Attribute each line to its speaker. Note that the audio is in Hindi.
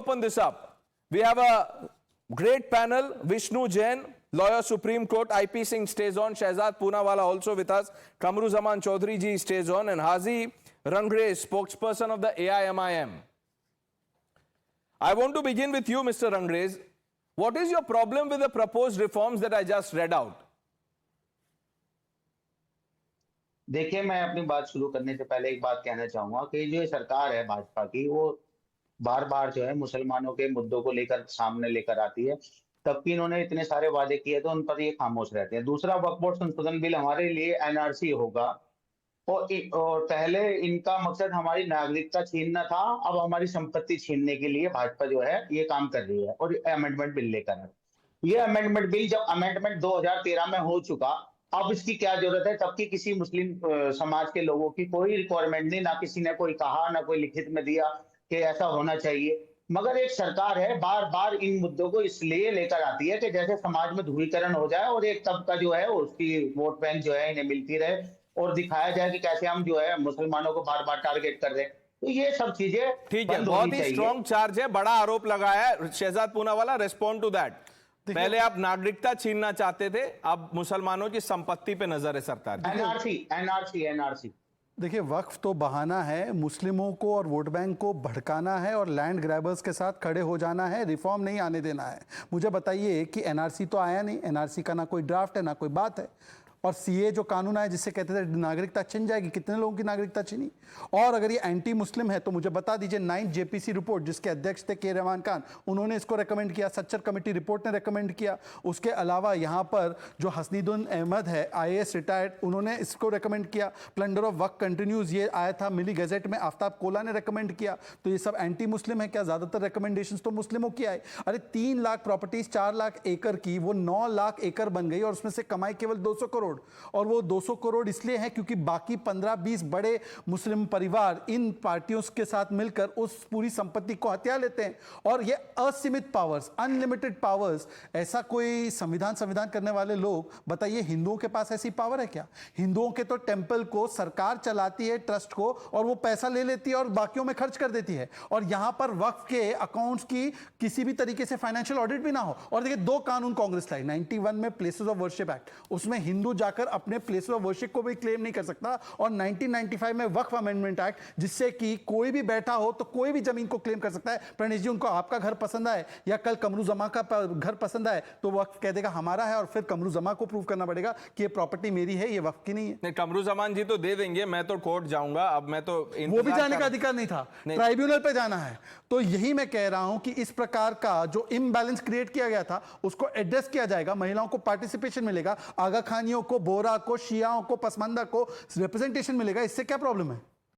Speaker 1: open this up. We have a great panel. Vishnu Jain, lawyer, Supreme Court. IP Singh stays on. Shehzad Poonawala also with us. Kamruzaman Chaudhary ji stays on. And Hazi Rangres, spokesperson of the AIMIM. I want to begin with you, Mr. Rangres. What is your problem with the proposed reforms that I just read out?
Speaker 2: देखिए, मैं अपनी बात शुरू करने से पहले एक बात कहना चाहूंगा कि जो सरकार है भाजपा की, वो बार बार जो है मुसलमानों के मुद्दों को लेकर सामने लेकर आती है। तब कि इन्होंने इतने सारे वादे किए तो उन पर ये खामोश रहते हैं। दूसरा, वक्फ बोर्ड संशोधन बिल हमारे लिए एनआरसी होगा और पहले इनका मकसद हमारी नागरिकता छीनना था, अब हमारी संपत्ति छीनने के लिए भाजपा जो है ये काम कर रही है और अमेंडमेंट बिल लेकर है। ये अमेंडमेंट बिल जब अमेंडमेंट 2013 में हो चुका, अब इसकी क्या जरूरत है? तब की किसी मुस्लिम समाज के लोगों की कोई रिक्वायरमेंट नहीं, ना किसी ने कोई कहा, ना कोई लिखित में दिया कि ऐसा होना चाहिए। मगर एक सरकार है बार बार इन मुद्दों को इसलिए लेकर आती है कि जैसे समाज में ध्रुवीकरण हो जाए और एक तबका जो है उसकी वोट बैंक जो है इन्हें मिलती रहे और दिखाया जाए कि कैसे हम जो है मुसलमानों को बार बार टारगेट कर रहे हैं। तो ये सब चीजें
Speaker 1: ठीक है, बहुत ही स्ट्रॉन्ग चार्ज है, बड़ा आरोप लगाया है। Shehzad Poonawalla, respond to that. पहले आप नागरिकता छीनना चाहते थे, अब मुसलमानों की संपत्ति पे नजर है सरकार की।
Speaker 2: एनआरसी
Speaker 3: देखिए, वक्फ तो बहाना है, मुस्लिमों को और वोट बैंक को भड़काना है और लैंड ग्रैबर्स के साथ खड़े हो जाना है, रिफॉर्म नहीं आने देना है। मुझे बताइए कि एनआरसी तो आया नहीं, एनआरसी का ना कोई ड्राफ्ट है ना कोई बात है। और सीए जो कानून आया जिससे कहते थे नागरिकता छिन जाएगी, कितने लोगों की नागरिकता छिनी? और अगर ये एंटी मुस्लिम है तो मुझे बता दीजिए, 9th जेपीसी रिपोर्ट जिसके अध्यक्ष थे के रहमान खान, उन्होंने इसको रेकमेंड किया, सच्चर कमेटी रिपोर्ट ने रेकमेंड किया। उसके अलावा यहाँ पर जो हसनीदुल अहमद है IAS रिटायर्ड, उन्होंने इसको रेकमेंड किया। प्लंडर ऑफ वक्त कंटिन्यूज ये आया था मिली गजेट में, आफ्ताब कोला ने रेकमेंड किया। तो ये सब एंटी मुस्लिम है क्या? ज़्यादातर रिकमेंडेशन तो मुस्लिमों की आए। अरे 3 लाख प्रॉपर्टीज 4 लाख एकड़ की, वो 9 लाख एकड़ बन गई और उसमें से कमाई केवल 200 करोड़। और वो 200 करोड़ इसलिए है क्योंकि बाकी 15-20 बड़े मुस्लिम परिवार इन पार्टियों के साथ मिलकर उस पूरी संपत्ति को हथिया लेते हैं। और ये असीमित पावर्स, अनलिमिटेड पावर्स, ऐसा कोई संविधान करने वाले लोग, बताइए हिंदुओं के पास ऐसी पावर है क्या? हिंदुओं के तो टेंपल को सरकार चलाती है, ट्रस्ट को, और वो पैसा ले लेती है और बाकियों में खर्च कर देती है। और यहां पर वक्फ के अकाउंट्स की किसी भी तरीके से फाइनेंशियल ऑडिट भी ना हो। और देखिए, 2 कानून कांग्रेस लाई, 91 में प्लेसेस ऑफ वर्शिप एक्ट, उसमें हिंदू जाकर अपने प्लेस ऑफ वर्शिप को भी क्लेम नहीं कर सकता। और 1995 में वक्फ अमेंडमेंट एक्ट, जिससे कि कोई भी बैठा हो तो कोई भी जमीन को क्लेम कर सकता है। प्रणेश जी, उनको आपका घर पसंद आए या कल कमरुजमा का घर पसंद आए तो वक्फ कह देगा हमारा है, और फिर कमरुजमा को प्रूव करना पड़ेगा कि ये प्रॉपर्टी मेरी है, ये वक्फ की नहीं है।
Speaker 1: नहीं, कमरुजमान जी तो दे देंगे, मैं तो कोर्ट जाऊंगा। अब मैं तो
Speaker 3: वो भी जाने का अधिकार नहीं था, ट्राइब्यूनल पे जाना है। तो यही मैं कह रहा हूं कि इस प्रकार का जो इम्बैलेंस क्रिएट किया गया था उसको एड्रेस किया जाएगा। महिलाओं को पार्टिसिपेशन मिलेगा, आगा खानियों को, बोरा को, शियाओं को, पसमंदा को रिप्रेजेंटेशन मिलेगा। इससे क्या प्रॉब्लम है?